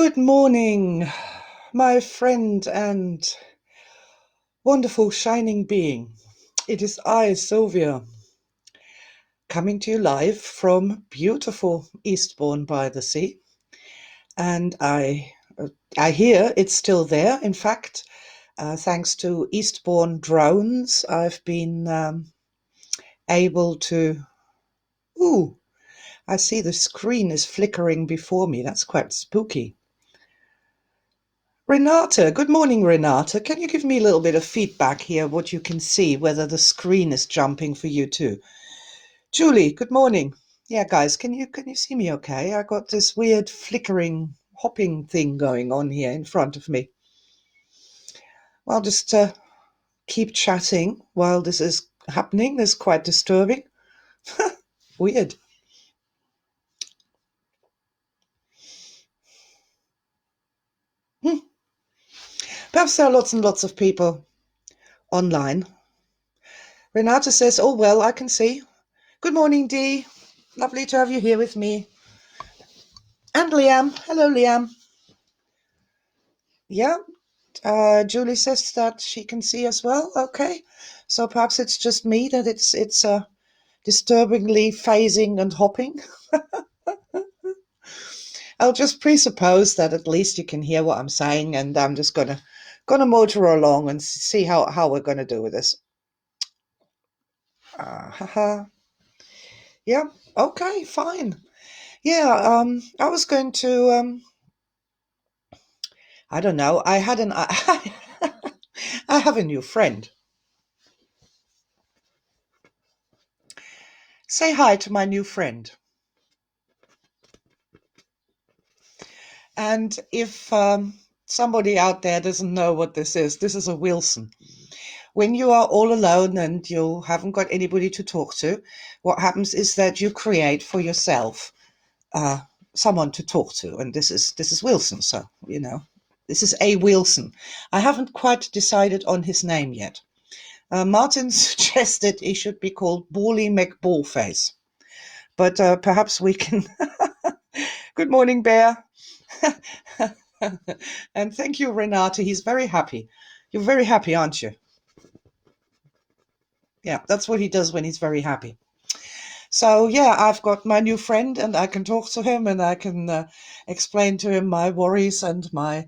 Good morning, my friend and wonderful shining being. It is I, Silvia, coming to you live from beautiful Eastbourne by the sea. And I hear it's still there. In fact, thanks to Eastbourne drones, I've been able to. Ooh, I see the screen is flickering before me. That's quite spooky. Renata, good morning, Renata. Can you give me a little bit of feedback here, what you can see, whether the screen is jumping for you too? Julie, good morning. Yeah, guys, can you see me okay? I got this weird flickering, hopping thing going on here in front of me. Well, just keep chatting while this is happening. This is quite disturbing. Weird. Hmm. Perhaps there are lots and lots of people online. Renata says, "Oh well, I can see." Good morning, Dee. Lovely to have you here with me. And Liam. Hello, Liam. Yeah, Julie says that she can see as well. Okay, so perhaps it's just me that it's disturbingly phasing and hopping. I'll just presuppose that at least you can hear what I'm saying, and I'm just gonna motor along and see how we're gonna do with this. Haha. Yeah. Okay. Fine. Yeah. I was going to. I don't know. I had an. I have a new friend. Say hi to my new friend. And if somebody out there doesn't know what this is a Wilson. When you are all alone and you haven't got anybody to talk to, what happens is that you create for yourself uh, someone to talk to, and this is Wilson. So this is a Wilson. I haven't quite decided on his name yet. Martin suggested he should be called Bally McBallface, but perhaps we can. Good morning, Bear. And thank you, Renata. He's very happy. You're very happy, aren't you? Yeah, that's what he does when he's very happy. So, yeah, I've got my new friend and I can talk to him and I can explain to him my worries and my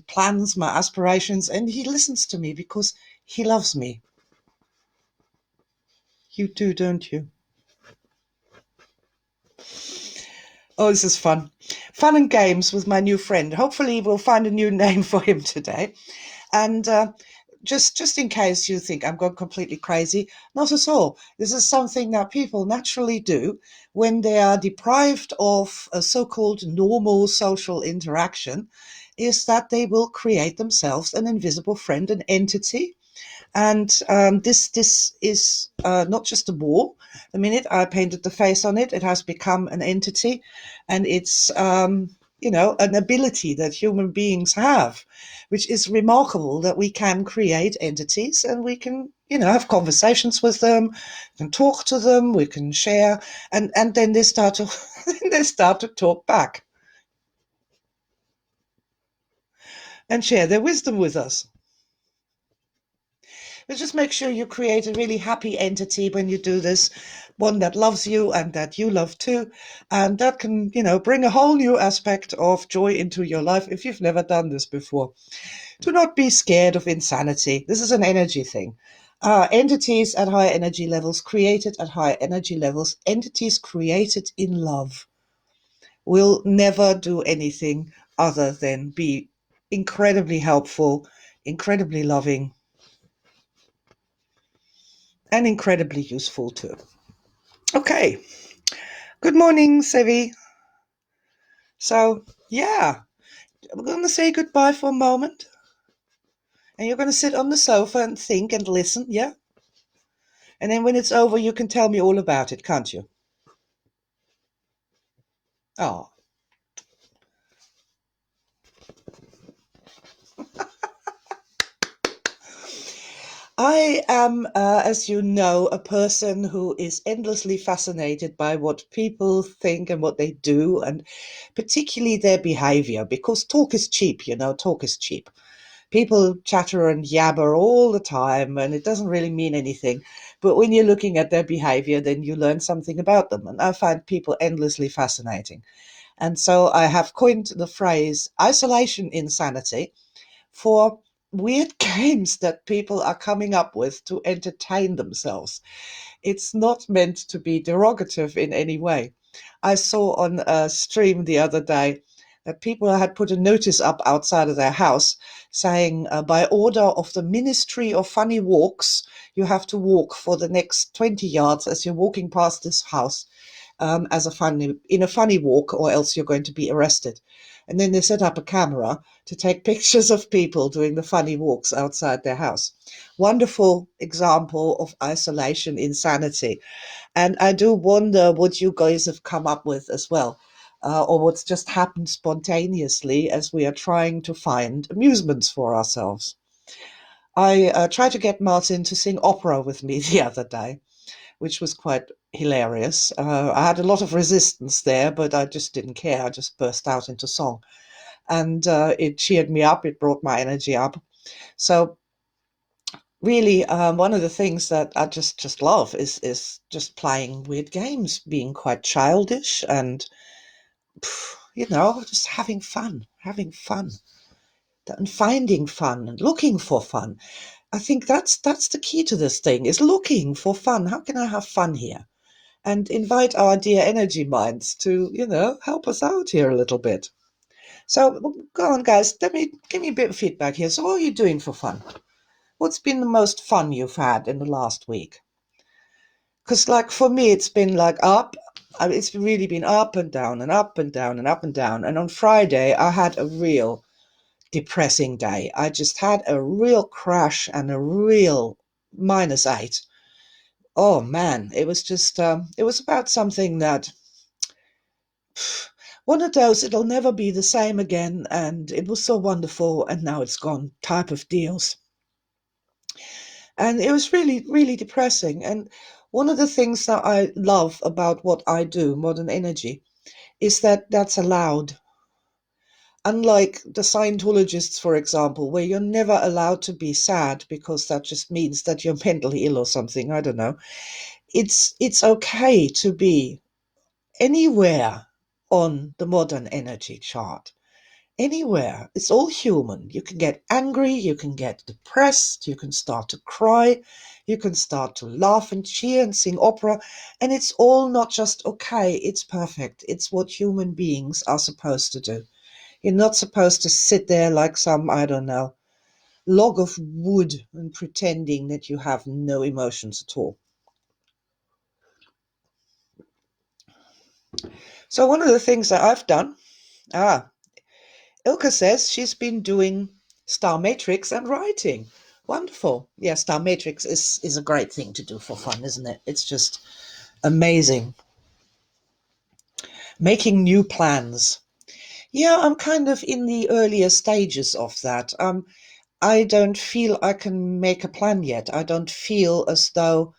plans, my aspirations, and he listens to me because he loves me. You do, don't you? Oh, this is fun. Fun and games with my new friend. Hopefully, we'll find a new name for him today. And just in case you think I'm going completely crazy, not at all. This is something that people naturally do when they are deprived of a so-called normal social interaction, is that they will create themselves an invisible friend, an entity. And this is not just a ball. The minute I painted the face on it, it has become an entity, and it's an ability that human beings have, which is remarkable that we can create entities and we can have conversations with them, can talk to them, we can share, and then they start to they start to talk back and share their wisdom with us. But just make sure you create a really happy entity when you do this, one that loves you and that you love too. And that can, bring a whole new aspect of joy into your life if you've never done this before. Do not be scared of insanity. This is an energy thing. Entities at higher energy levels, created at higher energy levels, entities created in love will never do anything other than be incredibly helpful, incredibly loving, and incredibly useful too. Okay. Good morning, Sevi. So, yeah, we're going to say goodbye for a moment. And you're going to sit on the sofa and think and listen, yeah? And then when it's over, you can tell me all about it, can't you? Oh, I am, as you know, a person who is endlessly fascinated by what people think and what they do, and particularly their behavior, because talk is cheap, talk is cheap. People chatter and yabber all the time, and it doesn't really mean anything. But when you're looking at their behavior, then you learn something about them. And I find people endlessly fascinating. And so I have coined the phrase isolation insanity for weird games that people are coming up with to entertain themselves. It's not meant to be derogative in any way. I saw on a stream the other day that people had put a notice up outside of their house saying, by order of the Ministry of Funny Walks, you have to walk for the next 20 yards as you're walking past this house, as a funny walk, or else you're going to be arrested. And then they set up a camera to take pictures of people doing the funny walks outside their house. Wonderful example of isolation insanity. And I do wonder what you guys have come up with as well, or what's just happened spontaneously as we are trying to find amusements for ourselves. I tried to get Martin to sing opera with me the other day, which was quite hilarious. I had a lot of resistance there, but I just didn't care. I just burst out into song, and it cheered me up. It brought my energy up. So really, one of the things that I just love is just playing weird games, being quite childish, and just having fun, and finding fun, and looking for fun. I think that's the key to this thing, is looking for fun. How can I have fun here? And invite our dear energy minds to, help us out here a little bit. So go on, guys. Give me a bit of feedback here. So what are you doing for fun? What's been the most fun you've had in the last week? Because, like, for me, it's been like it's really been up and down and up and down and up and down. And on Friday, I had a real depressing day. I just had a real crash and a real -8. Oh man, it was just, it was about something that, one of those, it'll never be the same again, and it was so wonderful, and now it's gone type of deals. And it was really, really depressing. And one of the things that I love about what I do, modern energy, is that that's allowed. Unlike the Scientologists, for example, where you're never allowed to be sad because that just means that you're mentally ill or something. I don't know. It's okay to be anywhere on the modern energy chart. Anywhere. It's all human. You can get angry, you can get depressed, you can start to cry, you can start to laugh and cheer and sing opera, and it's all not just okay, it's perfect. It's what human beings are supposed to do. You're not supposed to sit there like some, I don't know, log of wood and pretending that you have no emotions at all. So one of the things that I've done, Ilka says she's been doing Star Matrix and writing. Wonderful. Yeah, Star Matrix is a great thing to do for fun, isn't it? It's just amazing. Making new plans. Yeah, I'm kind of in the earlier stages of that. I don't feel I can make a plan yet. I don't feel as though,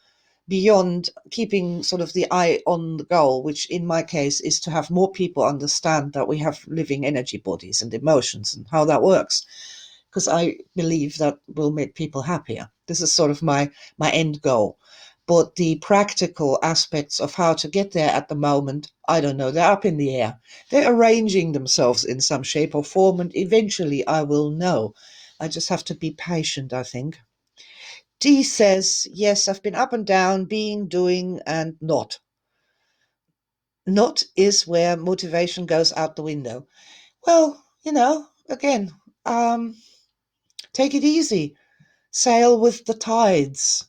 beyond keeping sort of the eye on the goal, which in my case is to have more people understand that we have living energy bodies and emotions and how that works, because I believe that will make people happier. This is sort of my end goal. But the practical aspects of how to get there at the moment, I don't know. They're up in the air. They're arranging themselves in some shape or form, and eventually I will know. I just have to be patient, I think. Dee says, yes, I've been up and down, being, doing, and not. Not is where motivation goes out the window. Well, again, take it easy. Sail with the tides.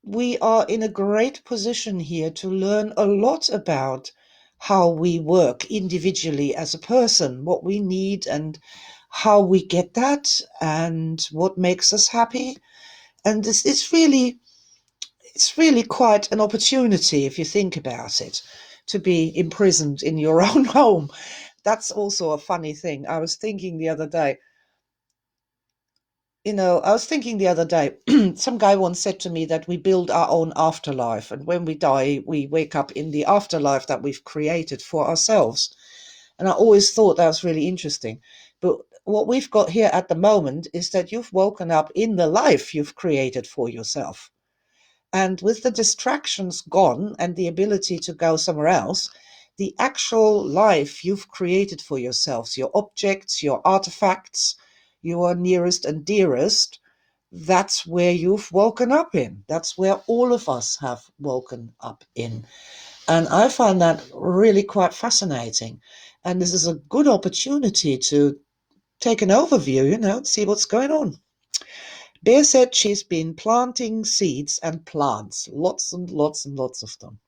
We are in a great position here to learn a lot about how we work individually as a person, what we need and how we get that, and what makes us happy. And it's really quite an opportunity, if you think about it, to be imprisoned in your own home. That's also a funny thing. I was thinking the other day, I was thinking the other day, some guy once said to me that we build our own afterlife, and when we die, we wake up in the afterlife that we've created for ourselves. And I always thought that was really interesting. But what we've got here at the moment is that you've woken up in the life you've created for yourself. And with the distractions gone and the ability to go somewhere else, the actual life you've created for yourselves, your objects, your artifacts, your nearest and dearest, that's where you've woken up in. That's where all of us have woken up in. And I find that really quite fascinating. And this is a good opportunity to take an overview, see what's going on. Bear said she's been planting seeds and plants, lots and lots and lots of them.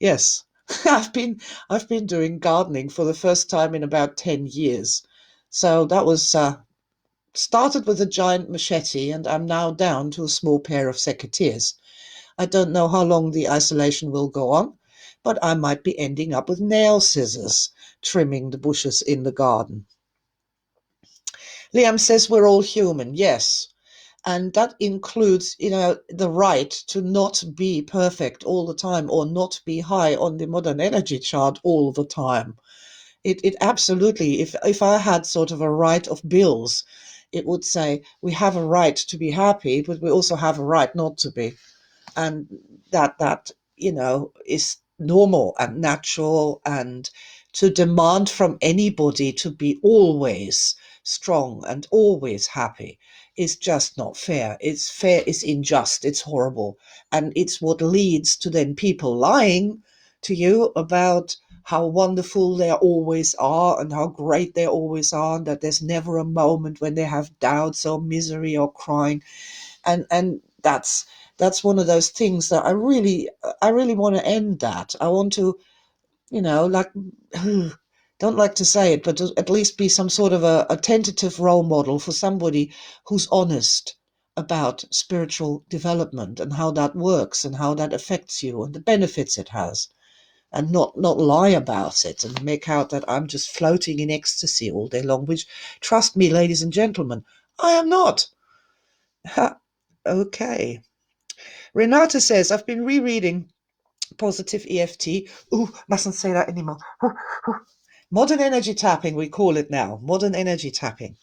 Yes, I've been doing gardening for the first time in about 10 years. So that was started with a giant machete, and I'm now down to a small pair of secateurs. I don't know how long the isolation will go on, but I might be ending up with nail scissors trimming the bushes in the garden. Liam says we're all human. Yes. And that includes, the right to not be perfect all the time or not be high on the modern energy chart all the time. It absolutely, if I had sort of a right of bills, it would say we have a right to be happy, but we also have a right not to be. And that is normal and natural, and to demand from anybody to be always strong and always happy is just not fair. It's unjust, it's horrible, and it's what leads to then people lying to you about how wonderful they always are and how great they always are, and that there's never a moment when they have doubts or misery or crying. And that's one of those things that I really want to end. That I want to, like, don't like to say it, but to at least be some sort of a tentative role model for somebody who's honest about spiritual development and how that works and how that affects you and the benefits it has, and not lie about it and make out that I'm just floating in ecstasy all day long, which, trust me, ladies and gentlemen, I am not. Okay. Renata says, I've been rereading Positive EFT. Ooh, mustn't say that anymore. Modern energy tapping, we call it now. Modern energy tapping.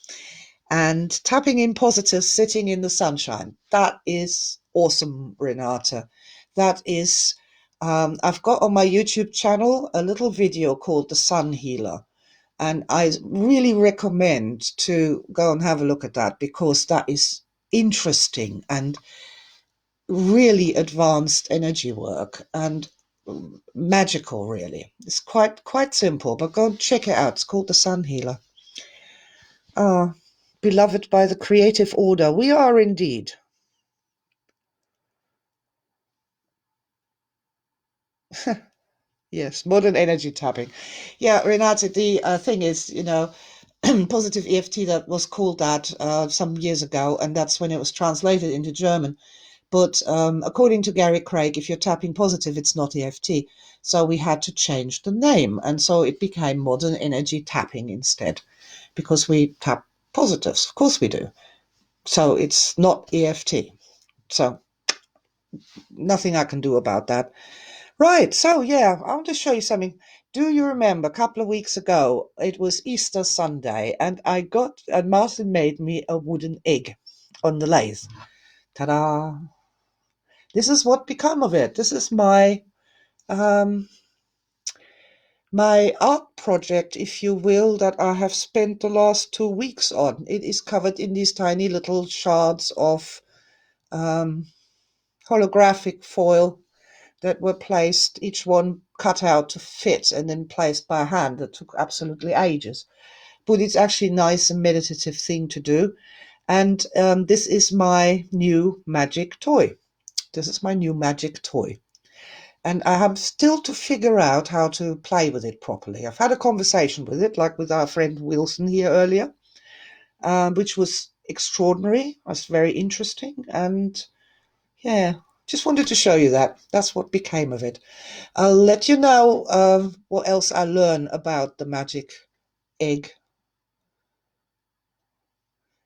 And tapping in positive, sitting in the sunshine. That is awesome, Renata. That is, I've got on my YouTube channel a little video called The Sun Healer. And I really recommend to go and have a look at that, because that is interesting and really advanced energy work, and magical, really. It's quite simple, but go and check it out. It's called The Sun Healer. Ah, beloved by the creative order. We are indeed. Yes, modern energy tapping. Yeah, Renate, the thing is, positive EFT, that was called that some years ago, and that's when it was translated into German. But according to Gary Craig, if you're tapping positive, it's not EFT. So we had to change the name. And so it became modern energy tapping instead, because we tap positives. Of course we do. So it's not EFT. So nothing I can do about that. Right. So, yeah, I want to show you something. Do you remember a couple of weeks ago, it was Easter Sunday, and Martin made me a wooden egg on the lathe. Ta-da! This is what become of it. This is um, my art project, if you will, that I have spent the last 2 weeks on. It is covered in these tiny little shards of um, holographic foil that were placed, each one cut out to fit and then placed by hand. That took absolutely ages. But it's actually a nice and meditative thing to do. And this is my new magic toy. This is my new magic toy. And I have still to figure out how to play with it properly. I've had a conversation with it, like with our friend Wilson here earlier, which was extraordinary. It was very interesting. And yeah, just wanted to show you that. That's what became of it. I'll let you know what else I learn about the magic egg.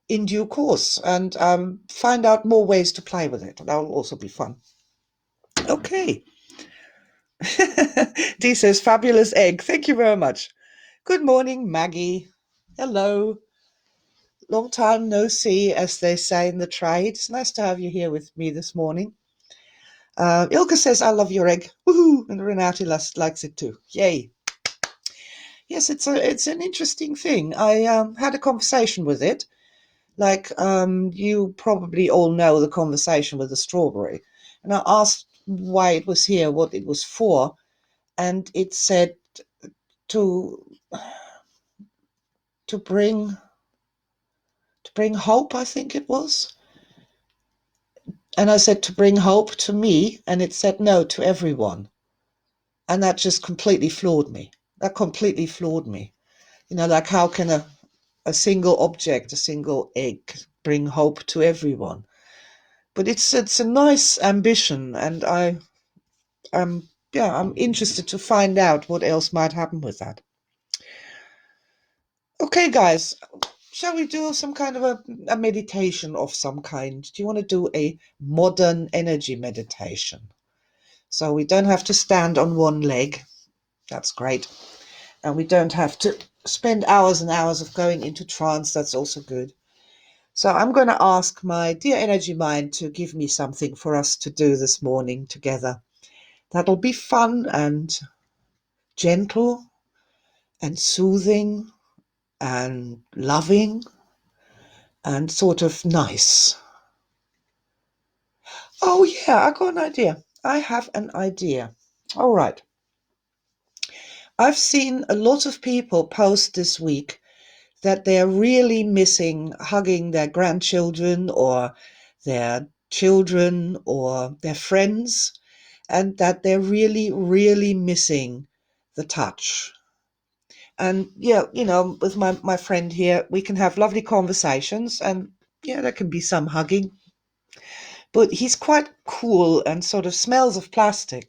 in due course and find out more ways to play with it. That will also be fun. Okay. Dee says, fabulous egg. Thank you very much. Good morning, Maggie. Hello. Long time no see, as they say in the trade. It's nice to have you here with me this morning. Ilka says, I love your egg. Woohoo! And Renate likes it too. Yay. Yes, it's an interesting thing. I had a conversation with it. Like you probably all know the conversation with the strawberry. And I asked why it was here, what it was for, and it said to to bring hope, I think it was. And I said to bring hope to me, and it said no to everyone. And that just completely floored me. That completely floored me. Like how can a single object, a single egg bring hope to everyone? But it's a nice ambition, and I'm interested to find out what else might happen with that. Okay, guys, shall we do some kind of a meditation of some kind? Do you want to do a modern energy meditation? So we don't have to stand on one leg. That's great. And we don't have to spend hours and hours of going into trance. That's also good. So I'm going to ask my dear energy mind to give me something for us to do this morning together. That'll be fun and gentle and soothing and loving and sort of nice. Oh, yeah, I got an idea. I have an idea. All right. I've seen a lot of people post this week that they're really missing hugging their grandchildren or their children or their friends, and that they're really, really missing the touch. And yeah, with my friend here, we can have lovely conversations, and yeah, there can be some hugging. But he's quite cool and sort of smells of plastic.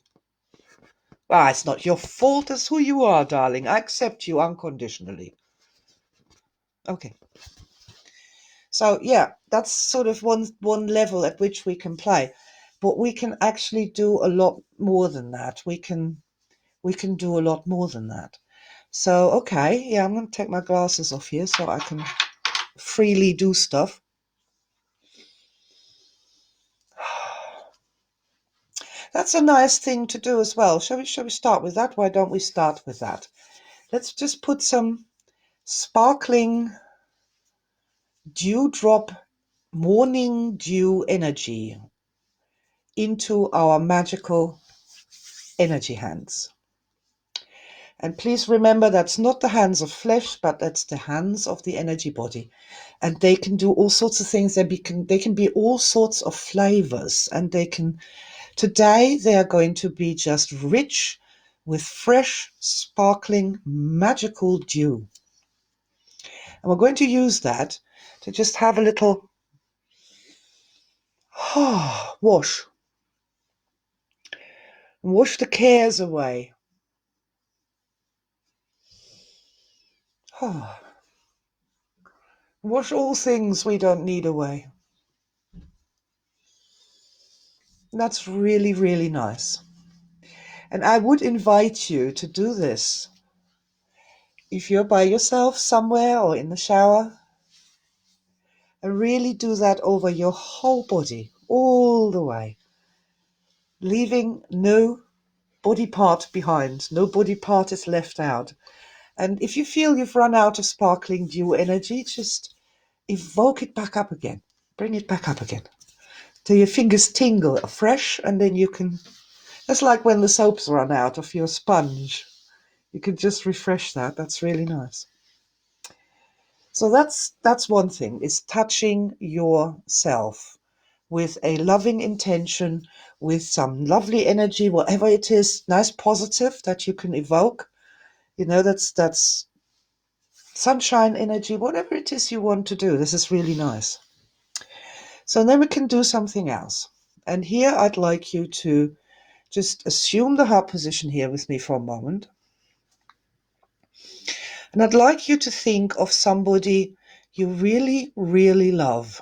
Ah, it's not your fault. It's who you are, darling. I accept you unconditionally. Okay. So yeah, that's sort of one level at which we can play. But we can actually do a lot more than that. We can do a lot more than that. So okay, yeah, I'm gonna take my glasses off here so I can freely do stuff. That's a nice thing to do as well. Shall we start with that? Why don't we start with that? Let's just put some sparkling dewdrop morning dew energy into our magical energy hands. And please remember that's not the hands of flesh, but that's the hands of the energy body. And they can do all sorts of things. They can be all sorts of flavors. And today they are going to be just rich with fresh, sparkling, magical dew. And we're going to use that to just have a little wash. Wash the cares away. Wash all things we don't need away. That's really, really nice. And I would invite you to do this if you're by yourself somewhere or in the shower, and really do that over your whole body, all the way, leaving no body part behind. No body part is left out. And if you feel you've run out of sparkling dew energy, just evoke it back up again. Bring it back up again till your fingers tingle afresh, and then you can. That's like when the soaps run out of your sponge. You can just refresh that. That's really nice. So that's one thing, is touching yourself with a loving intention, with some lovely energy, whatever it is, nice positive that you can evoke. That's sunshine energy, whatever it is you want to do. This is really nice. So then we can do something else. And here I'd like you to just assume the heart position here with me for a moment. And I'd like you to think of somebody you really, really love,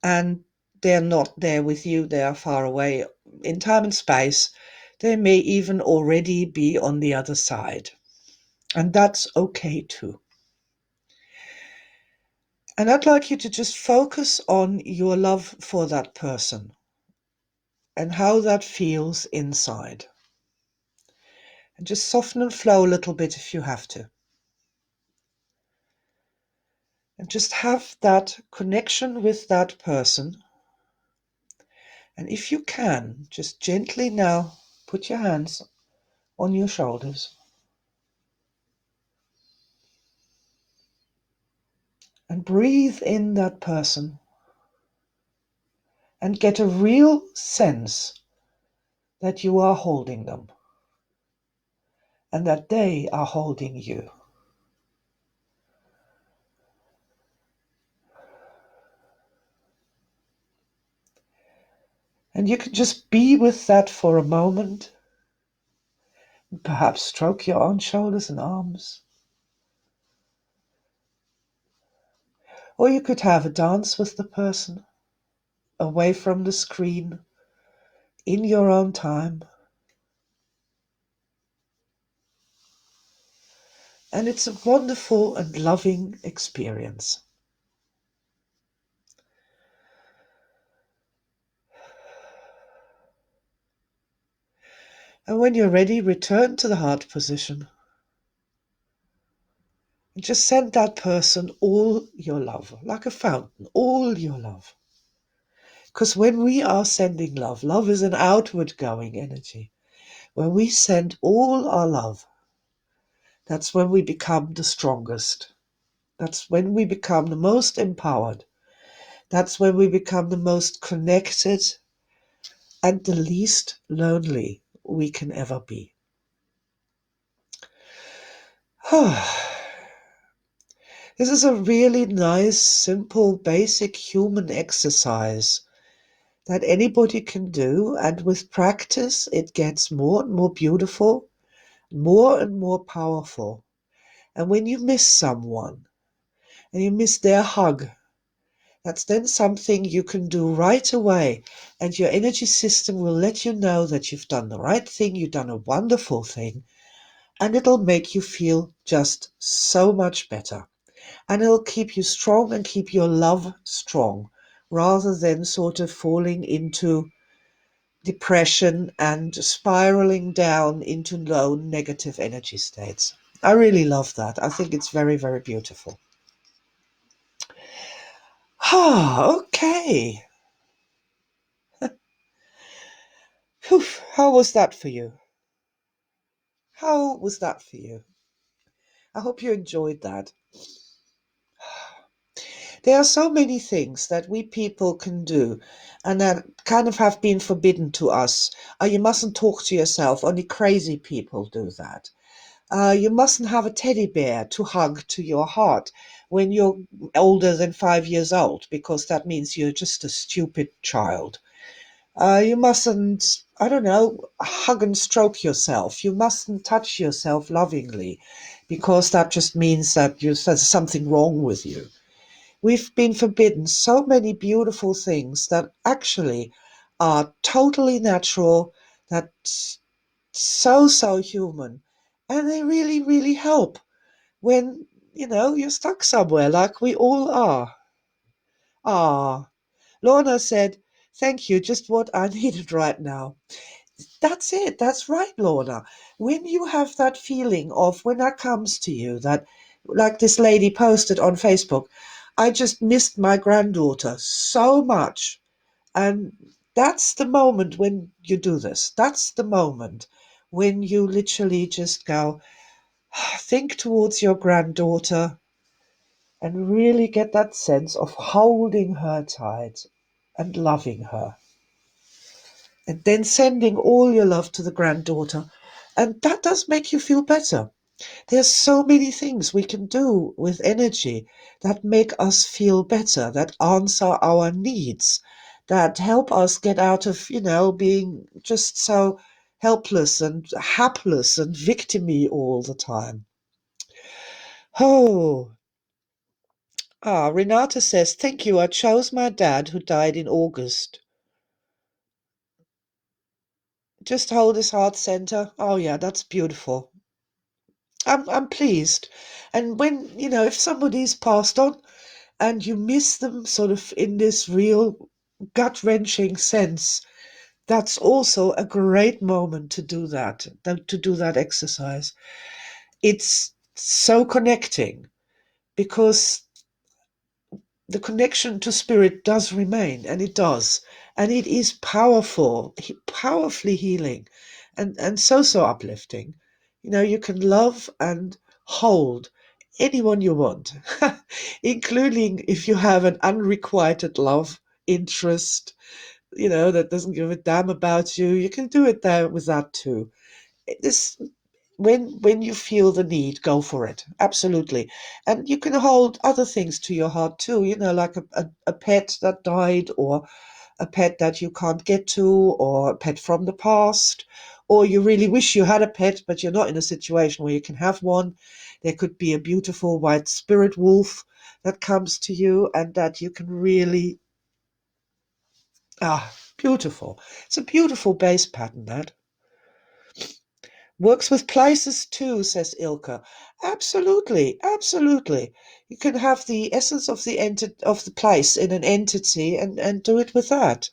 and they're not there with you, they are far away in time and space. They may even already be on the other side. And that's okay too. And I'd like you to just focus on your love for that person and how that feels inside. And just soften and flow a little bit if you have to. And just have that connection with that person. And if you can, just gently now put your hands on your shoulders and breathe in that person and get a real sense that you are holding them and that they are holding you. And you can just be with that for a moment. Perhaps stroke your own shoulders and arms. Or you could have a dance with the person, away from the screen, in your own time. And it's a wonderful and loving experience. And when you're ready, return to the heart position. And just send that person all your love, like a fountain, all your love. Because when we are sending love, love is an outward going energy. When we send all our love, that's when we become the strongest. That's when we become the most empowered. That's when we become the most connected and the least lonely we can ever be. This is a really nice, simple, basic human exercise that anybody can do, and with practice it gets more and more beautiful, more and more powerful. And when you miss someone and you miss their hug, that's then something you can do right away, and your energy system will let you know that you've done the right thing, you've done a wonderful thing, and it'll make you feel just so much better. And it'll keep you strong and keep your love strong, rather than sort of falling into depression and spiraling down into low negative energy states. I really love that. I think it's very, very beautiful. Okay. Whew, how was that for you? How was that for you? I hope you enjoyed that. There are so many things that we people can do and that kind of have been forbidden to us. You mustn't talk to yourself, only crazy people do that. You mustn't have a teddy bear to hug to your heart when you're older than 5 years old, because that means you're just a stupid child. You mustn't, I don't know, hug and stroke yourself. You mustn't touch yourself lovingly, because that just means that there's something wrong with you. We've been forbidden so many beautiful things that actually are totally natural, that so human, and they really, really help when, you're stuck somewhere like we all are. Ah, Lorna said, thank you, just what I needed right now. That's it. That's right, Lorna. When you have that feeling of, when that comes to you, that, like this lady posted on Facebook, I just missed my granddaughter so much. And that's the moment when you do this. That's the moment when you literally just go, think towards your granddaughter and really get that sense of holding her tight and loving her. And then sending all your love to the granddaughter. And that does make you feel better. There's so many things we can do with energy that make us feel better, that answer our needs, that help us get out of, being just so helpless and hapless and victimy all the time. Oh, Ah, Renata says, thank you. I chose my dad who died in August. Just hold his heart center. Oh yeah, that's beautiful. I'm pleased. And when, if somebody's passed on and you miss them sort of in this real gut-wrenching sense, that's also a great moment to do that, to do that exercise. It's so connecting because the connection to spirit does remain, and it does, and it is powerful, powerfully healing, and so uplifting. You can love and hold anyone you want, including if you have an unrequited love interest, that doesn't give a damn about you. You can do it there with that too. This when you feel the need, go for it. Absolutely. And you can hold other things to your heart too, like a pet that died, or a pet that you can't get to, or a pet from the past, or you really wish you had a pet, but you're not in a situation where you can have one. There could be a beautiful white spirit wolf that comes to you and that you can really, beautiful. It's a beautiful base pattern, that. Works with places too, says Ilka. Absolutely, absolutely. You can have the essence of of the place in an entity and do it with that.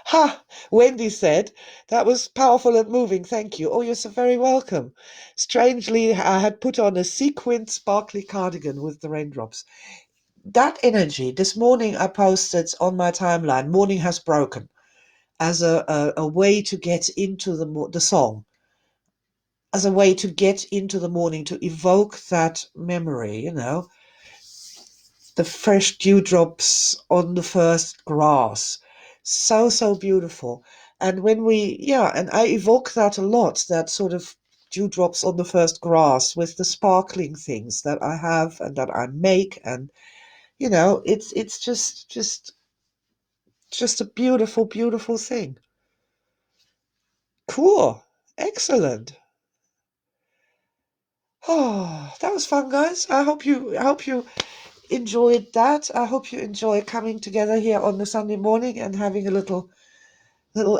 Ha! Wendy said, that was powerful and moving, thank you. Oh, you're so very welcome. Strangely, I had put on a sequined sparkly cardigan with the raindrops. That energy, this morning I posted on my timeline, Morning Has Broken, as a way to get into the song, as a way to get into the morning, to evoke that memory, the fresh dewdrops on the first grass. So beautiful. And and I evoke that a lot, that sort of dewdrops on the first grass with the sparkling things that I have and that I make. And, it's just a beautiful thing. Cool. Excellent. Oh, that was fun, guys. I hope you enjoyed that. I hope you enjoy coming together here on the Sunday morning and having a little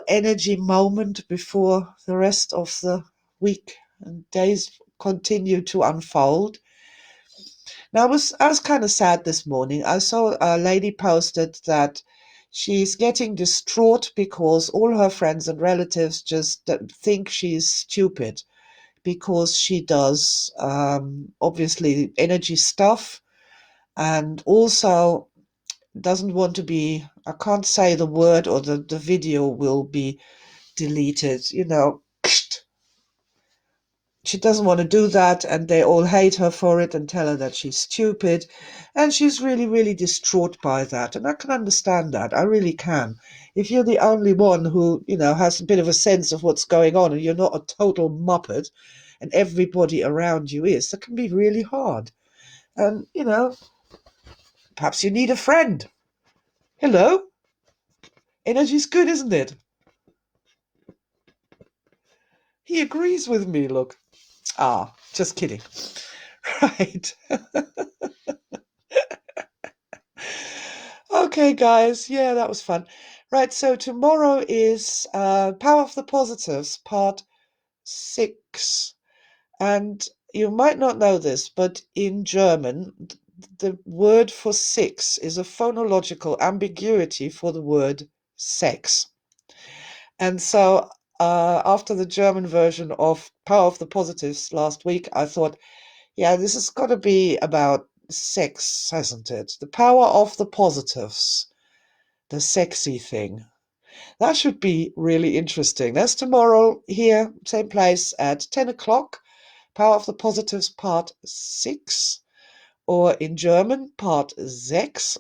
energy moment before the rest of the week and days continue to unfold. Now I was kind of sad this morning. I saw a lady posted that she's getting distraught because all her friends and relatives just think she's stupid because she does obviously energy stuff, and also doesn't want to be, I can't say the word, or the video will be deleted, she doesn't want to do that, and they all hate her for it and tell her that she's stupid, and she's really distraught by that. And I can understand that, I really can. If you're the only one who has a bit of a sense of what's going on, and you're not a total muppet and everybody around you is, that can be really hard. And perhaps you need a friend. Hello. Energy's good, isn't it? He agrees with me, look. Just kidding. Right. Okay, guys. Yeah, that was fun. Right, so tomorrow is Power of the Positives, part 6. And you might not know this, but in German, the word for six is a phonological ambiguity for the word sex. And so after the German version of Power of the Positives last week, I thought, yeah, this has got to be about sex, hasn't it? The power of the positives, the sexy thing. That should be really interesting. That's tomorrow here, same place at 10 o'clock. Power of the Positives, part 6, or in German, part 6.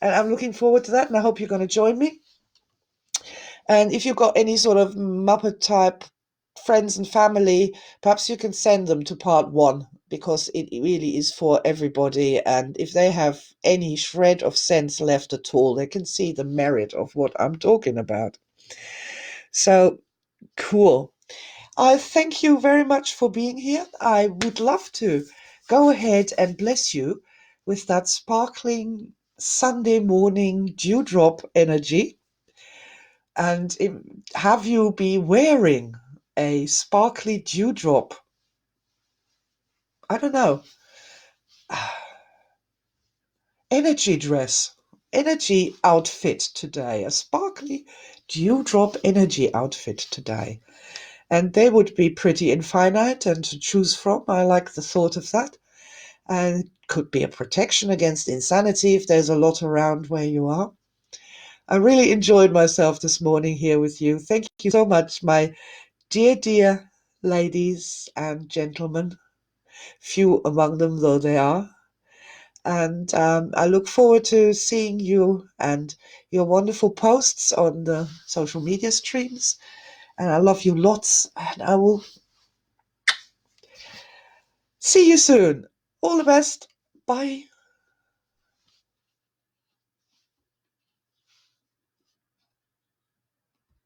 And I'm looking forward to that, and I hope you're going to join me. And if you've got any sort of Muppet type friends and family, perhaps you can send them to part 1, because it really is for everybody. And if they have any shred of sense left at all, they can see the merit of what I'm talking about. So cool. I thank you very much for being here. I would love to go ahead and bless you with that sparkling Sunday morning dewdrop energy and have you be wearing a sparkly dewdrop, I don't know, energy dress, energy outfit today, a sparkly dewdrop energy outfit today. And they would be pretty infinite and to choose from. I like the thought of that. And it could be a protection against insanity if there's a lot around where you are. I really enjoyed myself this morning here with you. Thank you so much, my dear, dear ladies and gentlemen, few among them though they are. And I look forward to seeing you and your wonderful posts on the social media streams. And I love you lots. And I will see you soon. All the best. Bye.